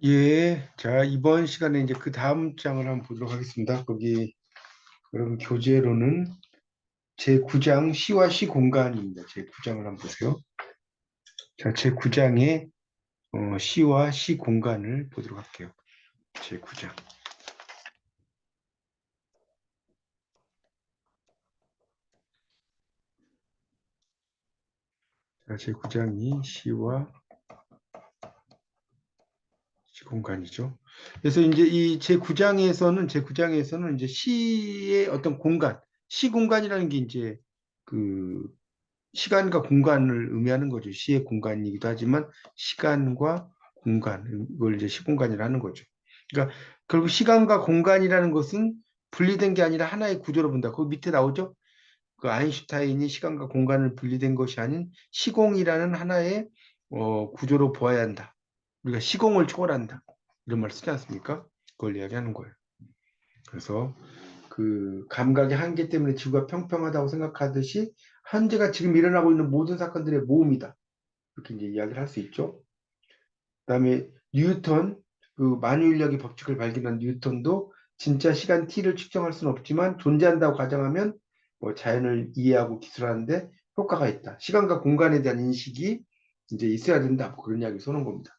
예, 자, 이번 시간에 이제 그 다음 장을 한번 보도록 하겠습니다. 거기, 그럼 교재로는 제9장 시와 시 공간입니다. 제9장을 한번 보세요. 자, 제9장의 시와 시 공간을 보도록 할게요. 제9장. 자, 제9장이 시와 시 공간이죠. 그래서 이제 이 제9장에서는 이제 시의 어떤 공간, 시 공간이라는 게 이제 그 시간과 공간을 의미하는 거죠. 시의 공간이기도 하지만 시간과 공간, 이걸 이제 시공간이라는 거죠. 그러니까 결국 시간과 공간이라는 것은 분리된 게 아니라 하나의 구조로 본다. 그 밑에 나오죠. 그 아인슈타인이 시간과 공간을 분리된 것이 아닌 시공이라는 하나의 구조로 보아야 한다. 우리가 시공을 초월한다. 이런 말 쓰지 않습니까? 그걸 이야기하는 거예요. 그래서 그 감각의 한계 때문에 지구가 평평하다고 생각하듯이 현재가 지금 일어나고 있는 모든 사건들의 모음이다. 이렇게 이제 이야기를 할 수 있죠. 그다음에 뉴턴, 그 만유인력의 법칙을 발견한 뉴턴도 진짜 시간 t를 측정할 수는 없지만 존재한다고 가정하면 뭐 자연을 이해하고 기술하는데 효과가 있다. 시간과 공간에 대한 인식이 이제 있어야 된다. 뭐 그런 이야기를 써놓은 겁니다.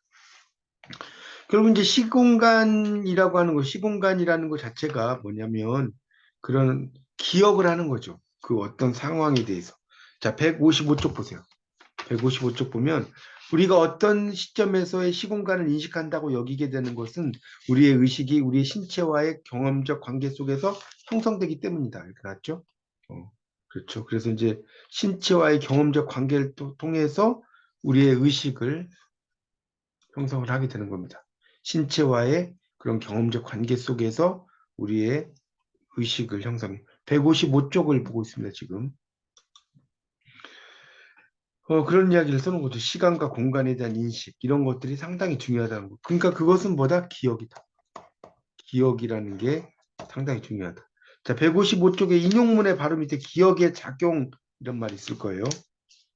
결국 이제 시공간이라고 하는 거, 시공간이라는 것 자체가 뭐냐면 그런 기억을 하는 거죠. 그 어떤 상황에 대해서. 자, 155쪽 보세요. 155쪽 보면 우리가 어떤 시점에서의 시공간을 인식한다고 여기게 되는 것은 우리의 의식이 우리의 신체와의 경험적 관계 속에서 형성되기 때문이다. 이렇게 나왔죠? 그렇죠. 그래서 이제 신체와의 경험적 관계를 통해서 우리의 의식을 형성을 하게 되는 겁니다. 신체와의 그런 경험적 관계 속에서 우리의 의식을 형성해. 155쪽을 보고 있습니다, 지금. 그런 이야기를 써놓은 거죠. 시간과 공간에 대한 인식, 이런 것들이 상당히 중요하다는 거. 그러니까 그것은 뭐다? 기억이다. 기억이라는 게 상당히 중요하다. 자, 155쪽의 인용문의 바로 밑에 기억의 작용, 이런 말이 있을 거예요.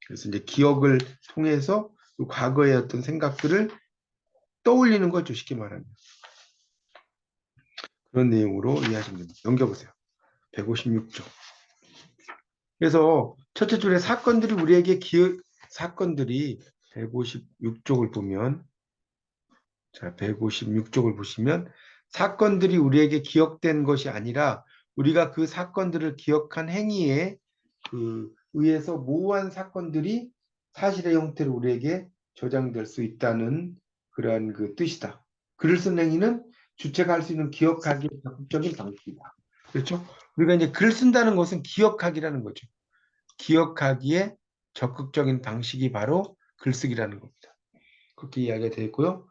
그래서 이제 기억을 통해서 그 과거의 어떤 생각들을 떠올리는 거죠, 쉽게 말하면. 그런 내용으로 이해하시면 됩니다. 넘겨보세요. 156쪽. 그래서 첫째 줄에 사건들이 우리에게 사건들이 156쪽을 보면, 자, 156쪽을 보시면 사건들이 우리에게 기억된 것이 아니라 우리가 그 사건들을 기억한 행위에 의해서 모호한 사건들이 사실의 형태로 우리에게 저장될 수 있다는 그러한 그 뜻이다. 글을 쓴 행위는 주체가 할 수 있는 기억하기의 적극적인 방식이다. 그렇죠? 우리가 이제 글 쓴다는 것은 기억하기라는 거죠. 기억하기에 적극적인 방식이 바로 글쓰기라는 겁니다. 그렇게 이야기가 되어 있고요.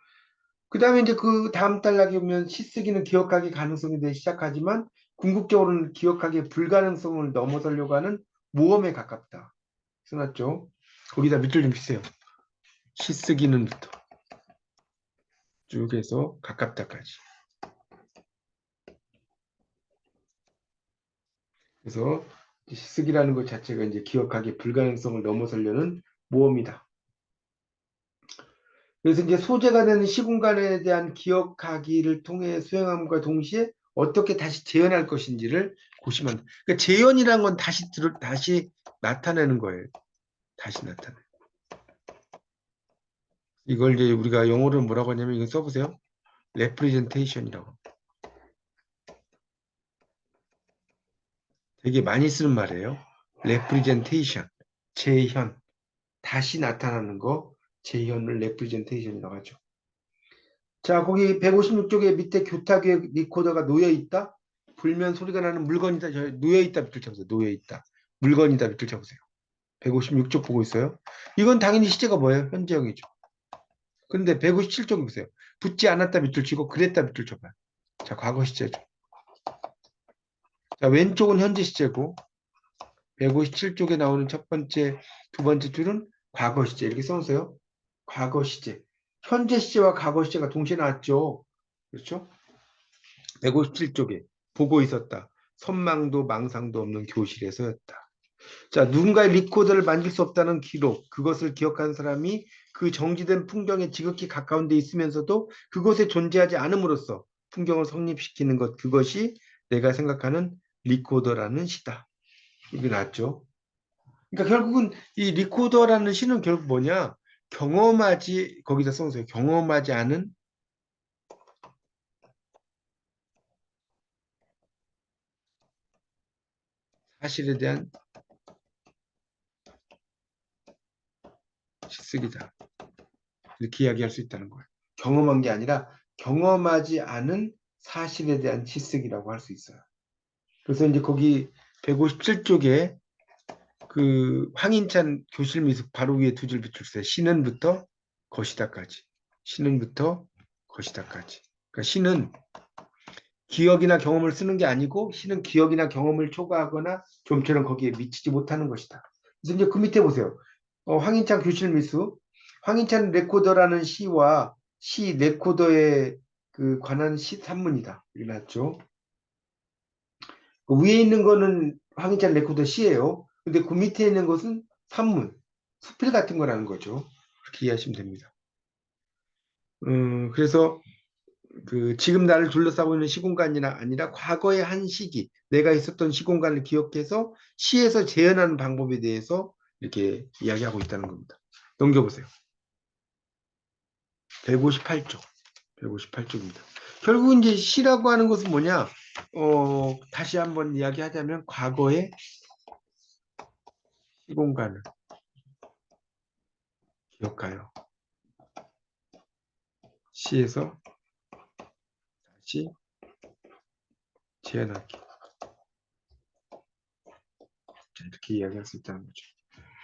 그 다음에 이제 그 다음 단락에 보면 시쓰기는 기억하기 가능성에 대해 시작하지만 궁극적으로는 기억하기의 불가능성을 넘어서려고 하는 모험에 가깝다. 써놨죠. 거기다 밑줄 좀 치세요. 시쓰기는부터 쭉 해서 가깝다까지. 그래서 시쓰기라는 것 자체가 이제 기억하기 불가능성을 넘어서려는 모험이다. 그래서 이제 소재가 되는 시공간에 대한 기억하기를 통해 수행함과 동시에 어떻게 다시 재현할 것인지를 고시면 그러니까 재현이라는 건 다시 나타내는 거예요. 다시 나타내. 이걸 이제 우리가 영어로 뭐라고 하냐면 이거 써보세요. representation이라고. 되게 많이 쓰는 말이에요. representation, 재현. 다시 나타나는 거, 재현을 representation이라고 하죠. 자, 거기 156쪽에 밑에 교탁의 리코더가 놓여 있다. 불면 소리가 나는 물건이다. 놓여 있다 밑줄 쳐보세요. 놓여 있다. 물건이다 밑줄 쳐보세요. 156쪽 보고 있어요. 이건 당연히 시제가 뭐예요? 현재형이죠. 근데 157쪽 보세요. 붙지 않았다 밑줄 치고 그랬다 밑줄 쳐봐요. 자, 과거 시제죠. 자, 왼쪽은 현재 시제고 157쪽에 나오는 첫 번째, 두 번째 줄은 과거 시제. 이렇게 써놓으세요. 과거 시제. 현재 시제와 과거 시제가 동시에 나왔죠. 그렇죠? 157쪽에 보고 있었다. 선망도 망상도 없는 교실에서였다. 자, 누군가의 리코더를 만질 수 없다는 기록, 그것을 기억한 사람이 그 정지된 풍경에 지극히 가까운 데 있으면서도 그곳에 존재하지 않음으로써 풍경을 성립시키는 것, 그것이 내가 생각하는 리코더라는 시다. 이게 낫죠. 그러니까 결국은 이 리코더라는 시는 결국 뭐냐? 경험하지, 거기다 써보세요. 경험하지 않은 사실에 대한 실습이다. 이렇게 이야기할 수 있다는 거예요. 경험한 게 아니라 경험하지 않은 사실에 대한 실습이라고 할 수 있어요. 그래서 이제 거기 157쪽에 그 황인찬 교실 미숙 바로 위에 두 줄 비출세 신은부터 것이다까지. 신은부터 것이다까지. 그러니까 신은 기억이나 경험을 쓰는 게 아니고 신은 기억이나 경험을 초과하거나 좀처럼 거기에 미치지 못하는 것이다. 그래서 이제 그 밑에 보세요. 황인찬 교실 미숙 황인찬 레코더라는 시와 시 레코더에 그 관한 시 산문이다. 이렇게 나왔죠. 그 위에 있는 거는 황희찬 레코더 시예요. 근데 그 밑에 있는 것은 산문, 수필 같은 거라는 거죠. 그렇게 이해하시면 됩니다. 그래서 그 지금 나를 둘러싸고 있는 시공간이나 아니라 과거의 한 시기, 내가 있었던 시공간을 기억해서 시에서 재현하는 방법에 대해서 이렇게 이야기하고 있다는 겁니다. 넘겨보세요. 158쪽. 158쪽입니다. 결국 이제 시라고 하는 것은 뭐냐? 다시 한번 이야기하자면 과거의 시공간을 기억하여 시에서 다시 재현하기. 이렇게 이야기할 수 있다는 거죠.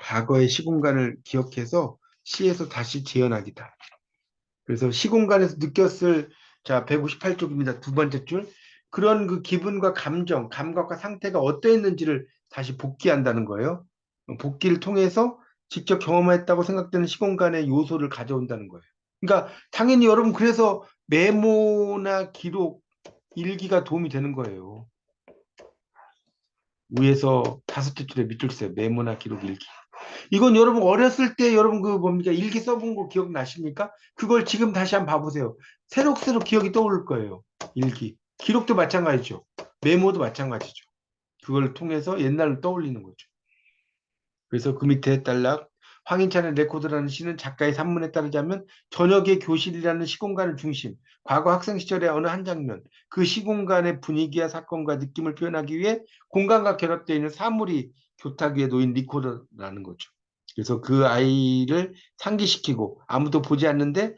과거의 시공간을 기억해서 시에서 다시 재현하기다. 그래서 시공간에서 느꼈을 자 158쪽입니다. 두 번째 줄. 그런 그 기분과 감정, 감각과 상태가 어떠했는지를 다시 복기한다는 거예요. 복기를 통해서 직접 경험했다고 생각되는 시공간의 요소를 가져온다는 거예요. 그러니까 당연히 여러분 그래서 메모나 기록, 일기가 도움이 되는 거예요. 위에서 다섯째 줄에 밑줄 세요. 메모나 기록 일기. 이건 여러분 어렸을 때 여러분 그 뭡니까? 일기 써본 거 기억나십니까? 그걸 지금 다시 한번 봐보세요. 새록새록 기억이 떠오를 거예요. 일기. 기록도 마찬가지죠. 메모도 마찬가지죠. 그걸 통해서 옛날을 떠올리는 거죠. 그래서 그 밑에 딸락 황인찬의 레코드라는 시는 작가의 산문에 따르자면 저녁의 교실이라는 시공간을 중심, 과거 학생 시절의 어느 한 장면, 그 시공간의 분위기와 사건과 느낌을 표현하기 위해 공간과 결합되어 있는 사물이 교탁 위에 놓인 리코더라는 거죠. 그래서 그 아이를 상기시키고 아무도 보지 않는데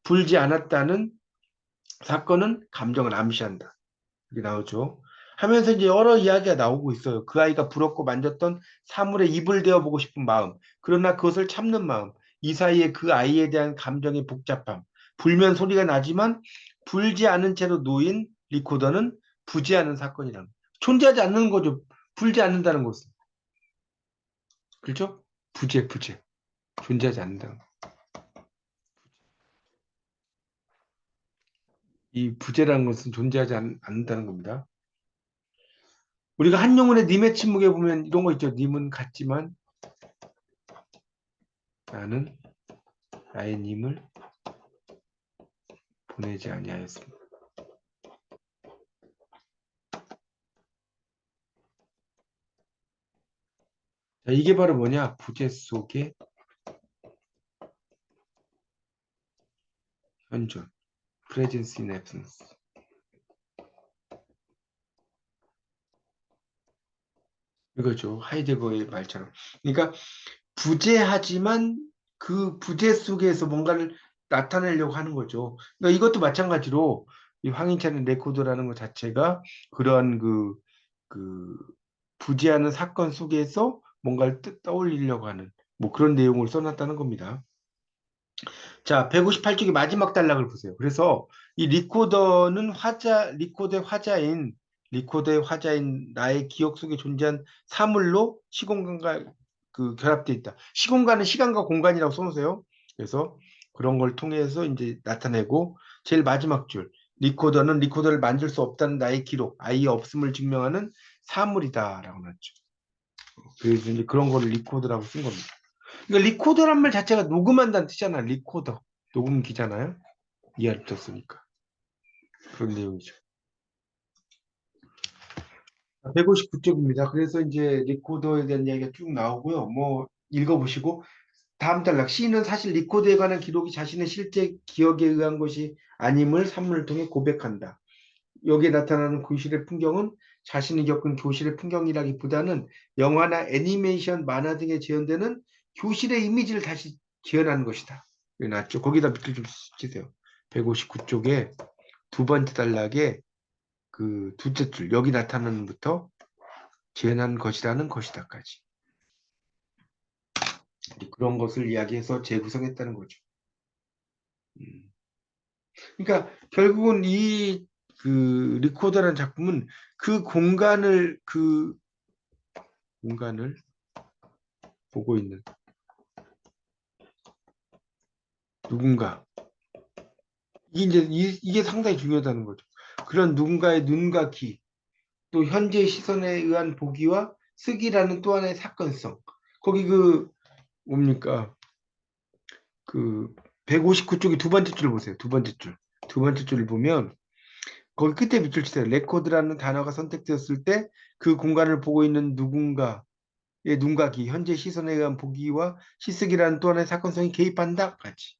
불지 않았다는 사건은 감정을 암시한다. 이게 나오죠. 하면서 이제 여러 이야기가 나오고 있어요. 그 아이가 부럽고 만졌던 사물에 입을 대어 보고 싶은 마음, 그러나 그것을 참는 마음, 이 사이에 그 아이에 대한 감정의 복잡함, 불면 소리가 나지만 불지 않은 채로 놓인 리코더는 부지 않은 사건이란 존재하지 않는 거죠. 불지 않는다는 것은. 그렇죠? 부재. 존재하지 않는다. 이 부재라는 것은 존재하지 않는다는 겁니다. 우리가 한용운의 님의 침묵에 보면 이런 거 있죠. 님은 같지만 나는 나의 님을 보내지 아니하였습니다. 자, 이게 바로 뭐냐? 부재 속의 현존. presence in absence. 이거죠. 하이데거의 말처럼. 그러니까 부재하지만 그 부재 속에서 뭔가를 나타내려고 하는 거죠. 그러니까 이것도 마찬가지로 이 황인찬의 레코드라는 것 자체가 그런 그 부재하는 사건 속에서 뭔가를 떠올리려고 하는 뭐 그런 내용을 써놨다는 겁니다. 자, 158쪽의 마지막 단락을 보세요. 그래서 이 리코더는 리코더의 화자인 나의 기억 속에 존재한 사물로 시공간과 그 결합되어 있다. 시공간은 시간과 공간이라고 써놓으세요. 그래서 그런 걸 통해서 이제 나타내고 제일 마지막 줄 리코더는 리코더를 만질 수 없다는 나의 기록, 아이의 없음을 증명하는 사물이다라고 나왔죠. 그래서 이제 그런 거를 리코더라고 쓴 겁니다. 그러니까 리코더란 말 자체가 녹음한다는 뜻이잖아. 리코더. 녹음기잖아요. 이해를 뒀으니까. 그런 내용이죠. 159쪽입니다. 그래서 이제 리코더에 대한 이야기가 쭉 나오고요. 뭐 읽어보시고 다음 단락 C는 사실 리코더에 관한 기록이 자신의 실제 기억에 의한 것이 아님을 산문을 통해 고백한다. 여기에 나타나는 교실의 풍경은 자신이 겪은 교실의 풍경이라기보다는 영화나 애니메이션, 만화 등에 재현되는 교실의 이미지를 다시 재현하는 것이다. 여기 나왔죠. 거기다 밑줄 좀 치세요. 159쪽에 두 번째 단락에 그 둘째 줄 여기 나타나는 부터 재현한 것이라는 것이다까지 그런 것을 이야기해서 재구성했다는 거죠. 음. 그러니까 결국은 이 그 리코더라는 작품은 그 공간을 보고 있는 누군가 이게 상당히 중요하다는 거죠. 그런 누군가의 눈과 귀, 또 현재의 시선에 의한 보기와 쓰기라는 또 하나의 사건성. 거기 그 뭡니까? 그 159쪽의 두 번째 줄 보세요. 두 번째 줄. 두 번째 줄을 보면 거기 끝에 밑줄 치세요. 레코드라는 단어가 선택되었을 때 그 공간을 보고 있는 누군가의 눈과 귀, 현재 시선에 의한 보기와 시쓰기라는 또 하나의 사건성이 개입한다까지.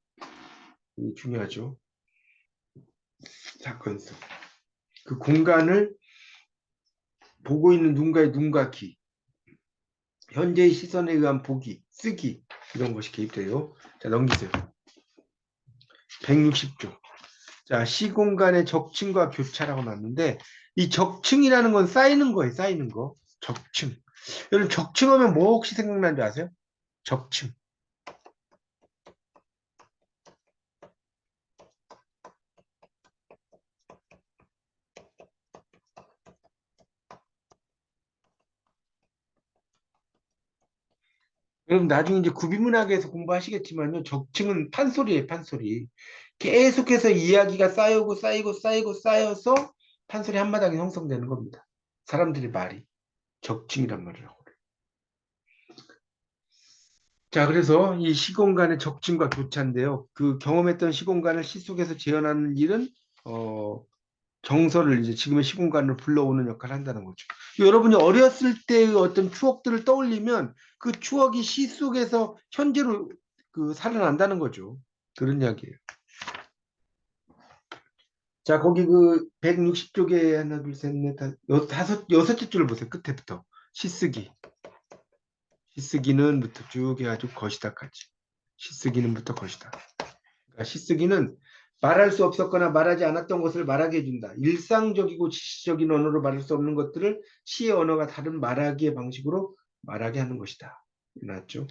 이게 중요하죠. 사건성. 그 공간을 보고 있는 누군가의 눈과 귀, 현재의 시선에 의한 보기, 쓰기 이런 것이 개입돼요. 자 넘기세요. 160조. 자 시공간의 적층과 교차라고 나왔는데 이 적층이라는 건 쌓이는 거예요. 쌓이는 거. 적층. 여러분 적층하면 뭐 혹시 생각나는 줄 아세요? 적층. 여러분 나중에 이제 구비문학에서 공부하시겠지만요. 적층은 판소리예요. 판소리. 계속해서 이야기가 쌓이고 쌓이고 쌓이고 쌓여서 판소리 한마당에 형성되는 겁니다. 사람들의 말이 적층이란 말이라고. 자, 그래서 이 시공간의 적층과 교차인데요. 그 경험했던 시공간을 시 속에서 재현하는 일은 정서를 이제 지금의 시공간으로 불러오는 역할을 한다는 거죠. 여러분이 어렸을 때의 어떤 추억들을 떠올리면 그 추억이 시 속에서 현재로 그 살아난다는 거죠. 그런 이야기예요. 자, 거기 그 160쪽에 하나, 둘, 셋, 넷, 여섯째 줄을 보세요. 끝에부터. 시쓰기. 시쓰기는부터 쭉 해가지고 것이다까지. 시쓰기는부터 것이다. 그러니까 시쓰기는 말할 수 없었거나 말하지 않았던 것을 말하게 해준다. 일상적이고 지시적인 언어로 말할 수 없는 것들을 시의 언어가 다른 말하기의 방식으로 말하게 하는 것이다. 맞죠?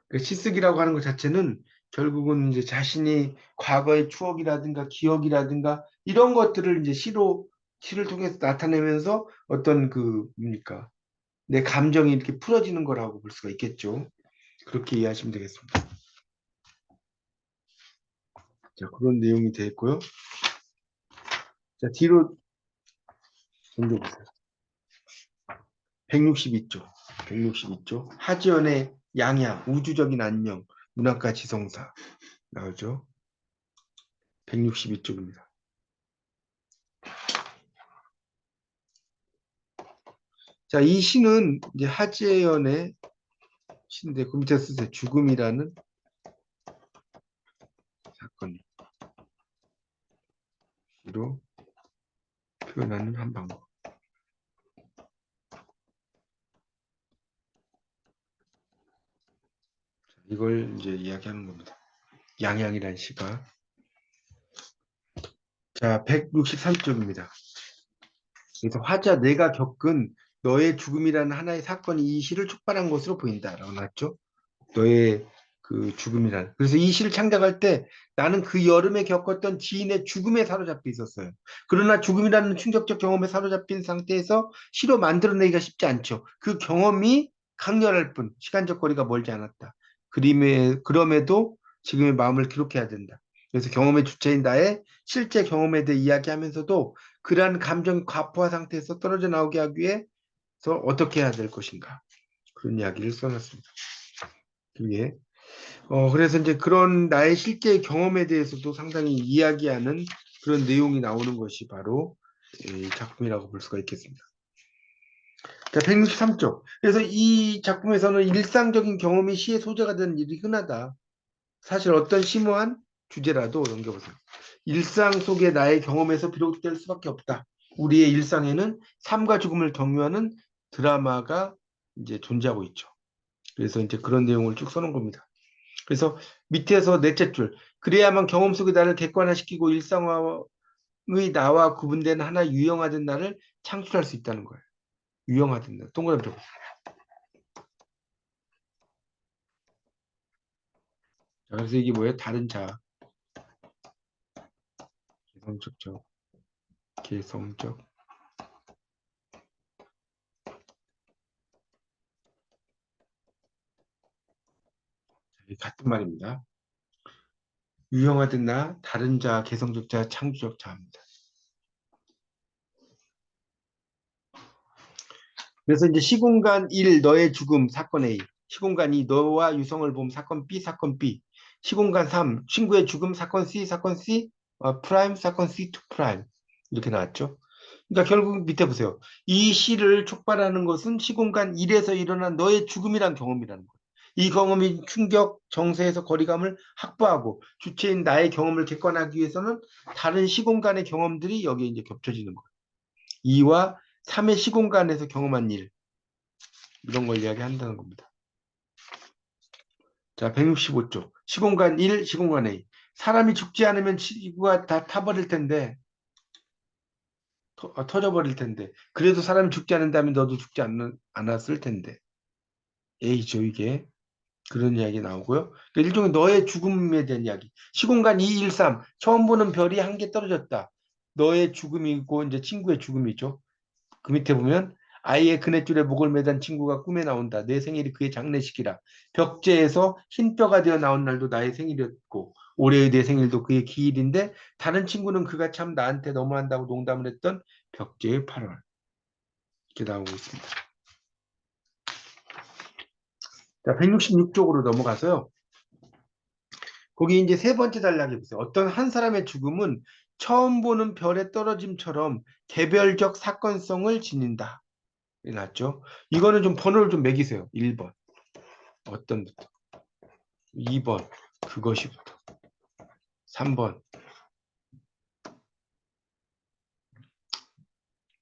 그 시쓰기라고 하는 것 자체는 결국은 이제 자신이 과거의 추억이라든가 기억이라든가 이런 것들을 이제 시를 통해서 나타내면서 어떤 그 뭡니까? 내 감정이 이렇게 풀어지는 거라고 볼 수가 있겠죠. 그렇게 이해하시면 되겠습니다. 자, 그런 내용이 되어 있고요. 자, 뒤로 넘겨보세요. 162조. 162조. 하지연의 양양, 우주적인 안녕, 문학과 지성사 나오죠. 162쪽입니다. 자, 이 시는 이제 하지연의 시인데 그 밑에 쓰세요. 죽음이라는 사건으로 표현하는 한 방법. 이걸 이제 이야기하는 겁니다. 양양이라는 시가. 자, 163쪽입니다. 그래서 화자 내가 겪은 너의 죽음이라는 하나의 사건이 이 시를 촉발한 것으로 보인다라고 나왔죠. 너의 그 죽음이란. 그래서 이 시를 창작할 때 나는 그 여름에 겪었던 지인의 죽음에 사로잡혀 있었어요. 그러나 죽음이라는 충격적 경험에 사로잡힌 상태에서 시로 만들어내기가 쉽지 않죠. 그 경험이 강렬할 뿐 시간적 거리가 멀지 않았다. 그럼에도 지금의 마음을 기록해야 된다. 그래서 경험의 주체인 나의 실제 경험에 대해 이야기하면서도 그러한 감정이 과포화 상태에서 떨어져 나오게 하기 위해서 어떻게 해야 될 것인가. 그런 이야기를 써놨습니다. 그게. 그래서 이제 그런 나의 실제 경험에 대해서도 상당히 이야기하는 그런 내용이 나오는 것이 바로 이 작품이라고 볼 수가 있겠습니다. 자, 163쪽. 그래서 이 작품에서는 일상적인 경험이 시의 소재가 되는 일이 흔하다. 사실 어떤 심오한 주제라도 넘겨보세요. 일상 속의 나의 경험에서 비롯될 수밖에 없다. 우리의 일상에는 삶과 죽음을 경유하는 드라마가 이제 존재하고 있죠. 그래서 이제 그런 내용을 쭉 써놓은 겁니다. 그래서 밑에서 넷째 줄. 그래야만 경험 속의 나를 객관화시키고 일상화의 나와 구분된 하나 유형화된 나를 창출할 수 있다는 거예요. 유형화된 나. 동그라미 줘. 자, 그래서 이게 뭐예요? 다른 자, 개성적, 개성적. 같은 말입니다. 유형화된 나, 다른 자, 개성적 자, 창조적 자입니다. 그래서 이제 시공간 1, 너의 죽음, 사건 A. 시공간 2, 너와 유성을 봄, 사건 B, 사건 B. 시공간 3, 친구의 죽음, 사건 C, 프라임, 사건 C2 프라임. 이렇게 나왔죠. 그러니까 결국 밑에 보세요. 이 시를 촉발하는 것은 시공간 1에서 일어난 너의 죽음이란 경험이라는 거예요. 이 경험이 충격, 정서에서 거리감을 확보하고 주체인 나의 경험을 객관하기 위해서는 다른 시공간의 경험들이 여기에 이제 겹쳐지는 거예요. 2와 3의 시공간에서 경험한 일, 이런 걸 이야기한다는 겁니다. 자, 165쪽. 시공간 1, 시공간 A. 사람이 죽지 않으면 지구가 다 타버릴 텐데, 터져버릴 텐데. 그래도 사람이 죽지 않는다면 너도 죽지 않았을 텐데. A죠, 이게. 그런 이야기 나오고요. 그러니까 일종의 너의 죽음에 대한 이야기. 시공간 213. 처음 보는 별이 한 개 떨어졌다. 너의 죽음이고, 이제 친구의 죽음이죠. 그 밑에 보면 아이의 그네줄에 목을 매단 친구가 꿈에 나온다. 내 생일이 그의 장례식이라. 벽제에서 흰뼈가 되어 나온 날도 나의 생일이었고 올해의 내 생일도 그의 기일인데 다른 친구는 그가 참 나한테 너무한다고 농담을 했던 벽제의 8월. 이렇게 나오고 있습니다. 자, 166쪽으로 넘어가서요. 거기 이제 세 번째 단락에 보세요. 어떤 한 사람의 죽음은 처음 보는 별의 떨어짐처럼 개별적 사건성을 지닌다. 났죠. 이거는 좀 번호를 좀 매기세요. 1번. 어떤부터? 2번. 그것이부터. 3번.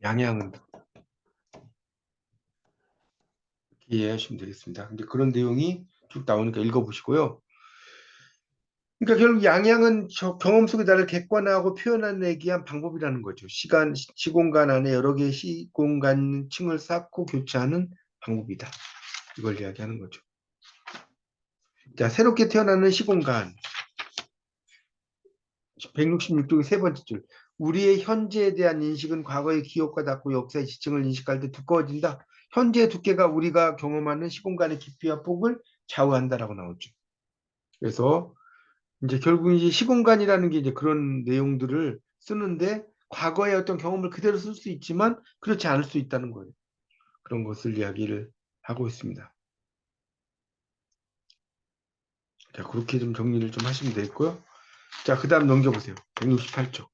양양은 이렇게 이해하시면 되겠습니다. 근데 그런 내용이 쭉 나오니까 읽어보시고요. 그러니까 결국 양양은 저 경험 속의 나를 객관화하고 표현하기 위한 방법이라는 거죠. 시공간 안에 여러 개의 시공간층을 쌓고 교차하는 방법이다. 이걸 이야기하는 거죠. 자, 새롭게 태어나는 시공간. 166쪽의 세 번째 줄. 우리의 현재에 대한 인식은 과거의 기억과 닿고 역사의 지층을 인식할 때 두꺼워진다. 현재의 두께가 우리가 경험하는 시공간의 깊이와 폭을 좌우한다라고 나오죠. 그래서 이제 결국 이제 시공간이라는 게 이제 그런 내용들을 쓰는데 과거의 어떤 경험을 그대로 쓸 수 있지만 그렇지 않을 수 있다는 거예요. 그런 것을 이야기를 하고 있습니다. 자, 그렇게 좀 정리를 좀 하시면 되겠고요. 자, 그 다음 넘겨보세요. 168쪽.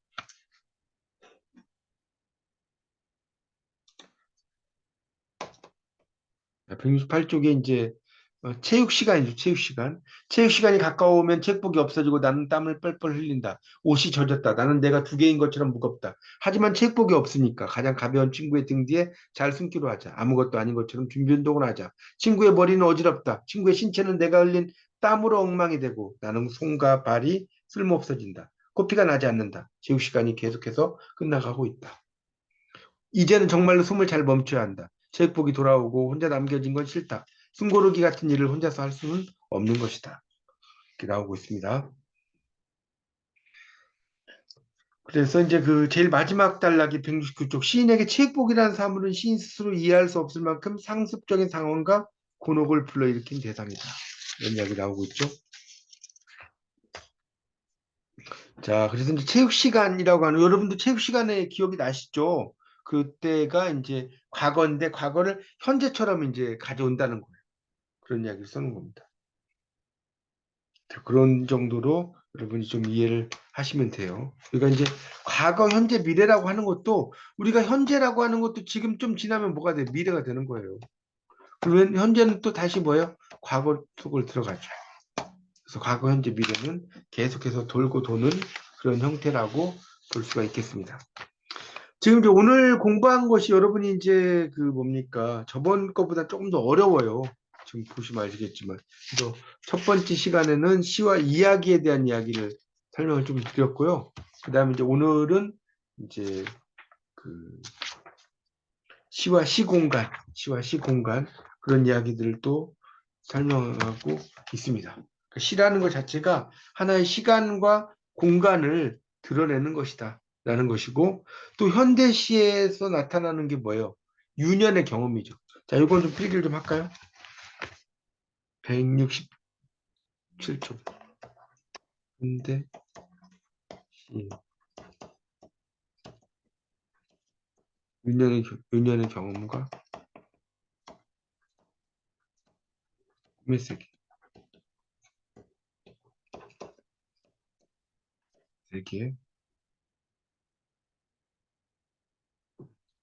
168쪽에 이제 체육 시간이죠. 체육 시간. 체육 시간이 가까우면 책복이 없어지고 나는 땀을 뻘뻘 흘린다. 옷이 젖었다. 나는 내가 두 개인 것처럼 무겁다. 하지만 책복이 없으니까 가장 가벼운 친구의 등 뒤에 잘 숨기로 하자. 아무것도 아닌 것처럼 준비 운동을 하자. 친구의 머리는 어지럽다. 친구의 신체는 내가 흘린 땀으로 엉망이 되고 나는 손과 발이 쓸모없어진다. 코피가 나지 않는다. 체육 시간이 계속해서 끝나가고 있다. 이제는 정말로 숨을 잘 멈춰야 한다. 체육복이 돌아오고 혼자 남겨진 건 싫다. 숨고르기 같은 일을 혼자서 할 수는 없는 것이다. 이렇게 나오고 있습니다. 그래서 이제 그 제일 마지막 단락이 169쪽. 시인에게 체육복이라는 사물은 시인 스스로 이해할 수 없을 만큼 상습적인 상황과 곤혹을 불러일으킨 대상이다. 이런 이야기 나오고 있죠. 자, 그래서 이제 체육 시간이라고 하는, 여러분도 체육 시간에 기억이 나시죠? 그때가 이제 과거인데 과거를 현재처럼 이제 가져온다는 거예요. 그런 이야기를 쓰는 겁니다. 그런 정도로 여러분이 좀 이해를 하시면 돼요. 그러니까 이제 과거, 현재, 미래라고 하는 것도 우리가 현재라고 하는 것도 지금 좀 지나면 뭐가 돼? 미래가 되는 거예요. 그러면 현재는 또 다시 뭐예요? 과거 속을 들어가죠. 그래서 과거, 현재, 미래는 계속해서 돌고 도는 그런 형태라고 볼 수가 있겠습니다. 지금 이제 오늘 공부한 것이 여러분이 이제 그 뭡니까? 저번 거보다 조금 더 어려워요. 지금 보시면 아시겠지만. 그래서 첫 번째 시간에는 시와 이야기에 대한 이야기를 설명을 좀 드렸고요. 그 다음에 이제 오늘은 이제 그 시와 시공간, 시와 시공간 그런 이야기들을 또 설명하고 있습니다. 그러니까 시라는 것 자체가 하나의 시간과 공간을 드러내는 것이다 라는 것이고, 또 현대시에서 나타나는 게 뭐예요? 유년의 경험이죠. 자, 이건 좀 필기를 좀 할까요? 167쪽. 현대시 유년의 경험과 꿈의 세계.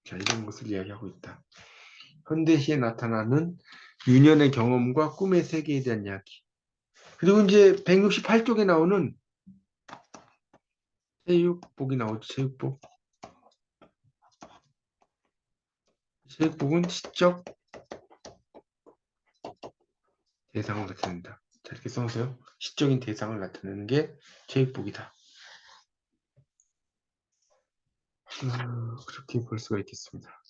자, 이런 것을 이야기하고 있다. 현대시에 나타나는 유년의 경험과 꿈의 세계에 대한 이야기. 그리고 이제 168쪽에 나오는 체육복이 나오죠. 체육복. 체육복은 시적 대상을 나타낸다. 자, 이렇게 써보세요. 시적인 대상을 나타내는 게 체육복이다. 그렇게 볼 수가 있겠습니다.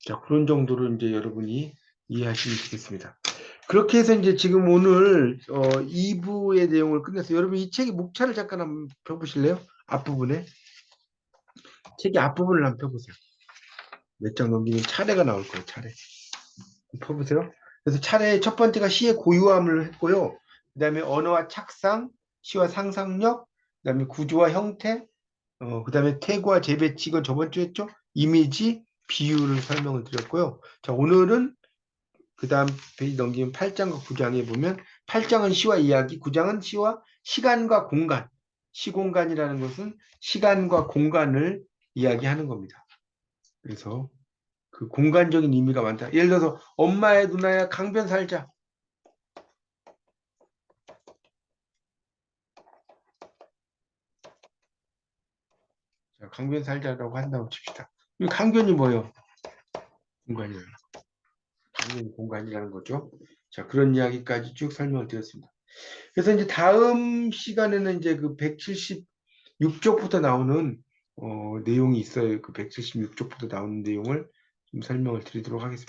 자, 그런 정도로 이제 여러분이 이해하시면 되겠습니다. 그렇게 해서 이제 지금 오늘 2부의 내용을 끝냈어요. 여러분 이 책의 목차를 잠깐 한번 펴보실래요? 앞부분에. 책의 앞부분을 한번 펴보세요. 몇 장 넘기면 차례가 나올 거예요. 차례. 펴보세요. 그래서 차례 첫 번째가 시의 고유함을 했고요. 그 다음에 언어와 착상, 시와 상상력, 그 다음에 구조와 형태, 그 다음에 태고와 재배치, 이건 저번 주에 했죠? 이미지, 비유를 설명을 드렸고요. 자, 오늘은 그 다음 페이지 넘기면 8장과 9장에 보면 8장은 시와 이야기, 9장은 시와 시간과 공간. 시공간이라는 것은 시간과 공간을 이야기하는 겁니다. 그래서 그 공간적인 의미가 많다. 예를 들어서 엄마의 누나야 강변 살자. 자, 강변 살자라고 한다고 칩시다. 이 강변이 뭐예요? 공간이라는 거. 강변이 공간이라는 거죠. 자, 그런 이야기까지 쭉 설명을 드렸습니다. 그래서 이제 다음 시간에는 이제 그 176쪽부터 나오는 내용이 있어요. 그 176쪽부터 나오는 내용을 좀 설명을 드리도록 하겠습니다.